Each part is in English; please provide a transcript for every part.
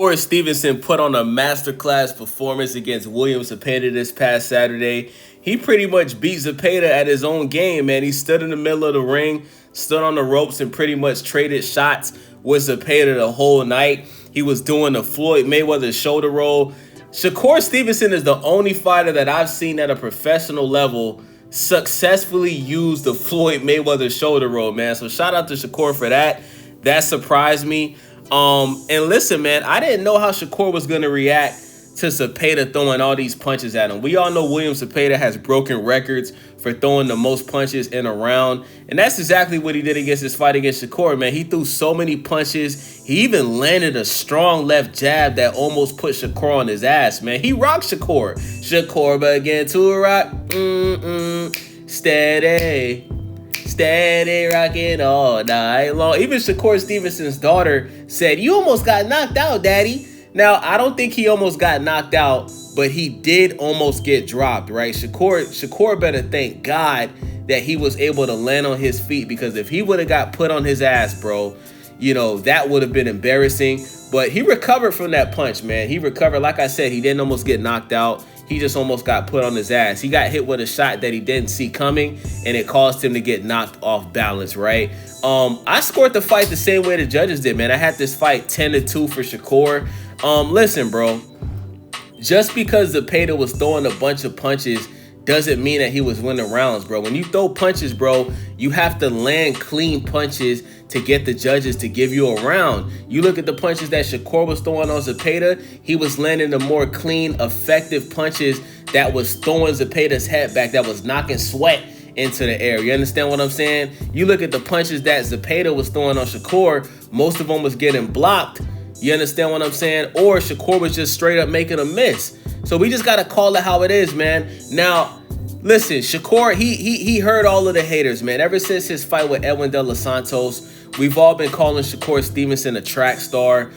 Shakur Stevenson put on a masterclass performance against William Zepeda this past Saturday. He pretty much beat Zepeda at his own game, man. He stood in the middle of the ring, stood on the ropes, and pretty much traded shots with Zepeda the whole night. He was doing the Floyd Mayweather shoulder roll. Shakur Stevenson is the only fighter that I've seen at a professional level successfully use the Floyd Mayweather shoulder roll, man. So shout out to Shakur for that. That surprised me. And listen, man, I didn't know how Shakur was going to react to Zepeda throwing all these punches at him. We all know William Zepeda has broken records for throwing the most punches in a round. And that's exactly what he did against his fight against Shakur, man. He threw so many punches. He even landed a strong left jab that almost put Shakur on his ass, man. He rocked Shakur. Shakur began to rock. Steady. Steady rocking all night long. Even Shakur Stevenson's daughter said, "You almost got knocked out, Daddy." Now, I don't think he almost got knocked out, but he did almost get dropped, right? Shakur better thank God that he was able to land on his feet, because if he would have got put on his ass, bro, that would have been embarrassing. But he recovered from that punch, man. He recovered. Like I said, he didn't almost get knocked out. He just almost got put on his ass. He got hit with a shot that he didn't see coming, and it caused him to get knocked off balance, right? I scored the fight the same way the judges did, man. I had this fight 10-2 for Shakur. Listen, bro, just because Zepeda was throwing a bunch of punches doesn't mean that he was winning rounds, bro. When you throw punches, bro, you have to land clean punches to get the judges to give you a round. You look at the punches that Shakur was throwing on Zepeda, he was landing the more clean, effective punches that was throwing Zepeda's head back, that was knocking sweat into the air. You understand what I'm saying? You look at the punches that Zepeda was throwing on Shakur, most of them was getting blocked. You understand what I'm saying? Or Shakur was just straight up making a miss. So we just got to call it how it is, man. Now, listen, Shakur, he heard all of the haters, man. Ever since his fight with Edwin De Los Santos, we've all been calling Shakur Stevenson a track star.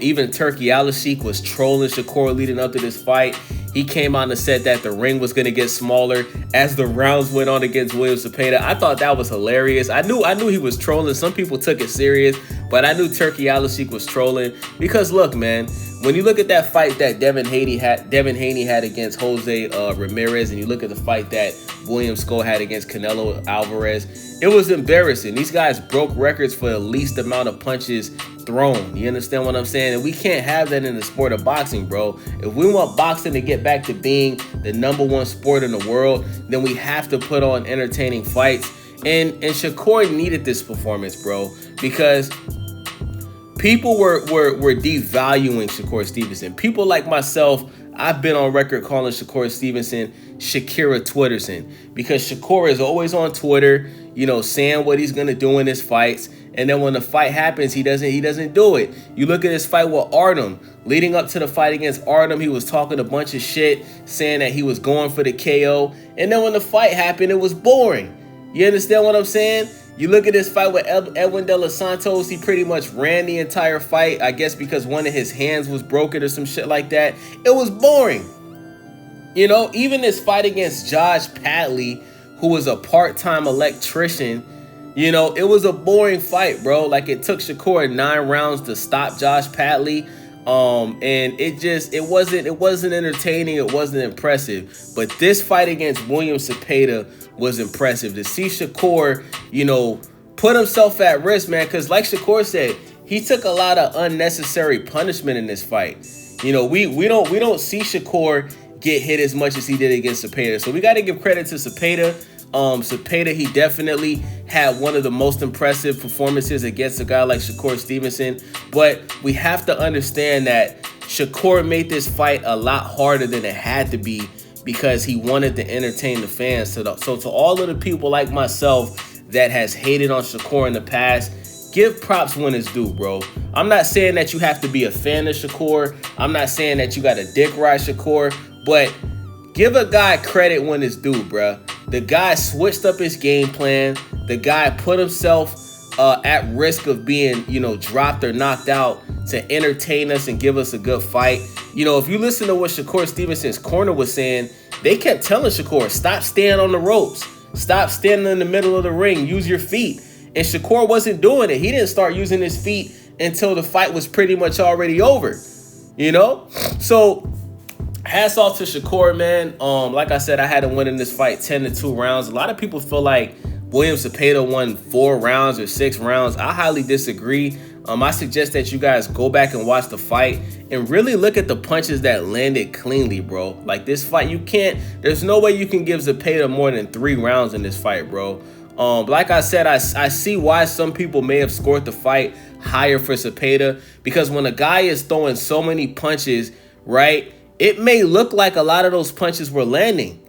Even Turkey Alashik was trolling Shakur leading up to this fight. He came out and said that the ring was going to get smaller as the rounds went on against William Zepeda. I thought that was hilarious. I knew he was trolling. Some people took it serious, but I knew Turkey Alashik was trolling because, look, man, when you look at that fight that Devin Haney had against Jose Ramirez, and you look at the fight that William Skull had against Canelo Alvarez, it was embarrassing. These guys broke records for the least amount of punches thrown. You understand what I'm saying? And we can't have that in the sport of boxing, bro. If we want boxing to get back to being the #1 sport in the world, then we have to put on entertaining fights. And Shakur needed this performance, bro, because people were devaluing Shakur Stevenson. People like myself, I've been on record calling Shakur Stevenson Shakira Twitterson, because Shakur is always on Twitter, saying what he's gonna do in his fights, and then when the fight happens, he doesn't do it. You look at his fight with Artem. Leading up to the fight against Artem, he was talking a bunch of shit, saying that he was going for the KO, and then when the fight happened, it was boring. You understand what I'm saying? You look at this fight with Edwin De Los Santos, he pretty much ran the entire fight, I guess because one of his hands was broken or some shit like that. It was boring. Even this fight against Josh Padley, who was a part-time electrician, it was a boring fight, bro. Like, it took Shakur 9 rounds to stop Josh Padley. And it wasn't entertaining. It wasn't impressive. But this fight against William Zepeda was impressive. To see Shakur, put himself at risk, man. Because like Shakur said, he took a lot of unnecessary punishment in this fight. We don't see Shakur get hit as much as he did against Zepeda. So we got to give credit to Zepeda. Zepeda, he definitely had one of the most impressive performances against a guy like Shakur Stevenson. But we have to understand that Shakur made this fight a lot harder than it had to be, because he wanted to entertain the fans. So to all of the people like myself that has hated on Shakur in the past, give props when it's due, bro. I'm not saying that you have to be a fan of Shakur. I'm not saying that you got to dick ride Shakur, but give a guy credit when it's due, bro. The guy switched up his game plan. The guy put himself at risk of being, dropped or knocked out to entertain us and give us a good fight. If you listen to what Shakur Stevenson's corner was saying, they kept telling Shakur, stop standing on the ropes. Stop standing in the middle of the ring. Use your feet. And Shakur wasn't doing it. He didn't start using his feet until the fight was pretty much already over. You know? So hats off to Shakur, man. Like I said, I had him winning this fight 10-2 rounds. A lot of people feel like William Zepeda won 4 rounds or 6 rounds. I highly disagree. I suggest that you guys go back and watch the fight and really look at the punches that landed cleanly, bro. Like this fight, there's no way you can give Zepeda more than 3 rounds in this fight, bro. Like I said, I see why some people may have scored the fight higher for Zepeda, because when a guy is throwing so many punches, right, it may look like a lot of those punches were landing.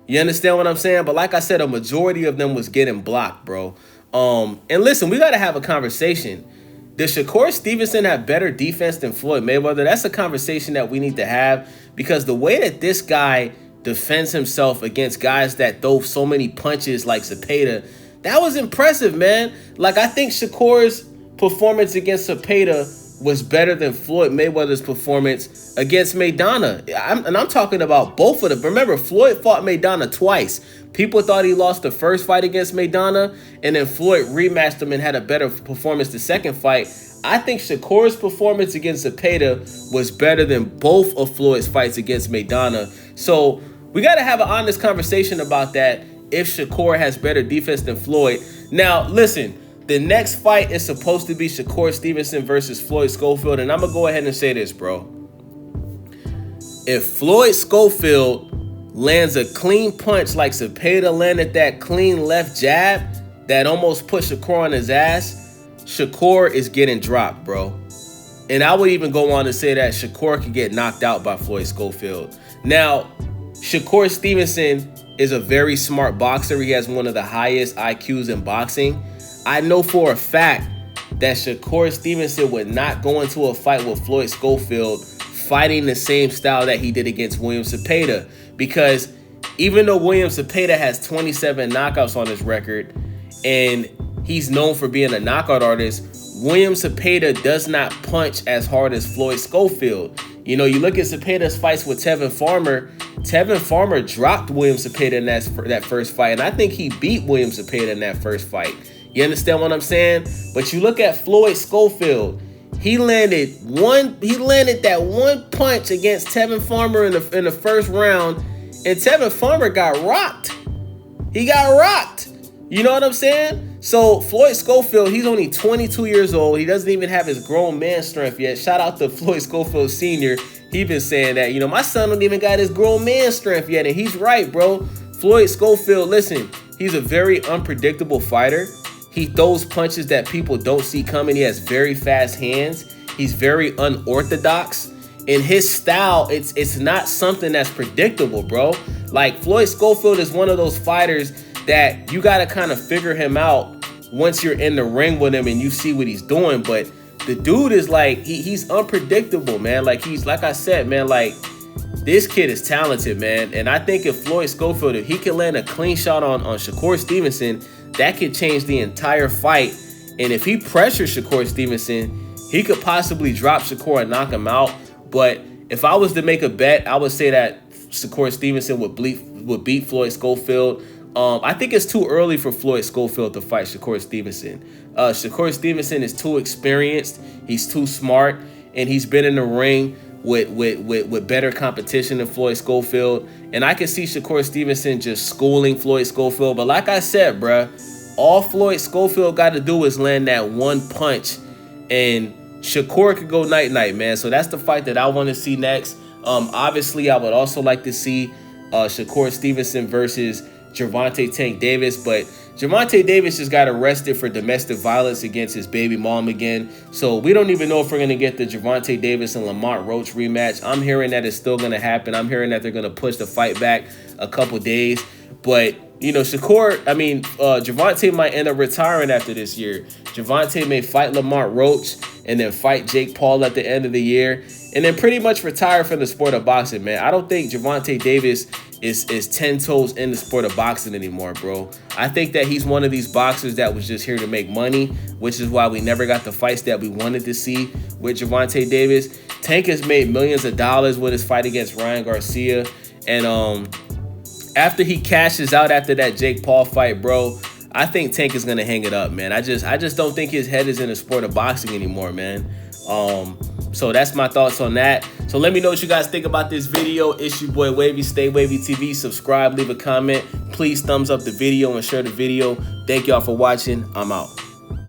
You understand what I'm saying? But like I said, a majority of them was getting blocked, bro. And listen, we got to have a conversation. Does Shakur Stevenson have better defense than Floyd Mayweather? That's a conversation that we need to have, because the way that this guy defends himself against guys that throw so many punches like Zepeda, that was impressive, man. Like, I think Shakur's performance against Zepeda was better than Floyd Mayweather's performance against Maidana. I'm talking about both of them. Remember, Floyd fought Maidana twice. People thought he lost the first fight against Maidana, and then Floyd rematched him and had a better performance the second fight. I think Shakur's performance against Zepeda was better than both of Floyd's fights against Maidana. So we got to have an honest conversation about that, if Shakur has better defense than Floyd. Now, listen, the next fight is supposed to be Shakur Stevenson versus Floyd Schofield, and I'm going to go ahead and say this, bro. If Floyd Schofield lands a clean punch like Zepeda landed that clean left jab that almost put Shakur on his ass, Shakur is getting dropped, bro. And I would even go on to say that Shakur could get knocked out by Floyd Schofield. Now, Shakur Stevenson is a very smart boxer. He has one of the highest IQs in boxing. I know for a fact that Shakur Stevenson would not go into a fight with Floyd Schofield fighting the same style that he did against William Zepeda. Because even though William Zepeda has 27 knockouts on his record and he's known for being a knockout artist, William Zepeda does not punch as hard as Floyd Schofield. You know, you look at Zepeda's fights with Tevin Farmer. Tevin Farmer dropped William Zepeda in that first fight, and I think he beat William Zepeda in that first fight. You understand what I'm saying? But you look at Floyd Schofield. He landed that one punch against Tevin Farmer in the first round, and Tevin Farmer got rocked. He got rocked. You know what I'm saying? So Floyd Schofield, he's only 22 years old. He doesn't even have his grown man strength yet. Shout out to Floyd Schofield Sr. He been saying that, you know, my son don't even got his grown man strength yet. And he's right, bro. Floyd Schofield, listen, he's a very unpredictable fighter. He throws punches that people don't see coming. He has very fast hands. He's very unorthodox. In his style, it's not something that's predictable, bro. Like, Floyd Schofield is one of those fighters that you got to kind of figure him out once you're in the ring with him and you see what he's doing. But the dude is like, he's unpredictable, man. Like, he's, like I said, man, like, this kid is talented, man. And I think if Floyd Schofield, if he can land a clean shot on Shakur Stevenson, that could change the entire fight. And if he pressures Shakur Stevenson, he could possibly drop Shakur and knock him out. But if I was to make a bet, I would say that Shakur Stevenson would beat Floyd Schofield. I think it's too early for Floyd Schofield to fight Shakur Stevenson. Shakur Stevenson is too experienced. He's too smart, and he's been in the ring with better competition than Floyd Schofield. And I can see Shakur Stevenson just schooling Floyd Schofield. But like I said, bruh, all Floyd Schofield got to do is land that one punch, and Shakur could go night-night, man. So that's the fight that I want to see next. Obviously, I would also like to see Shakur Stevenson versus Gervonta Tank Davis, but Gervonta Davis just got arrested for domestic violence against his baby mom again. So we don't even know if we're going to get the Gervonta Davis and Lamont Roach rematch. I'm hearing that it's still going to happen. I'm hearing that they're going to push the fight back a couple days. But, you know, Gervonta might end up retiring after this year. Gervonta may fight Lamont Roach and then fight Jake Paul at the end of the year, and then pretty much retire from the sport of boxing, man. I don't think Gervonta Davis is 10 toes in the sport of boxing anymore, bro. I think that he's one of these boxers that was just here to make money, which is why we never got the fights that we wanted to see with Gervonta Davis. Tank has made millions of dollars with his fight against Ryan Garcia, and after he cashes out after that Jake Paul fight, bro, I think Tank is gonna hang it up, man. I just don't think his head is in the sport of boxing anymore, man. So that's my thoughts on that. So let me know what you guys think about this video. It's your boy Wavy, Stay Wavy TV. Subscribe, leave a comment. Please thumbs up the video and share the video. Thank y'all for watching. I'm out.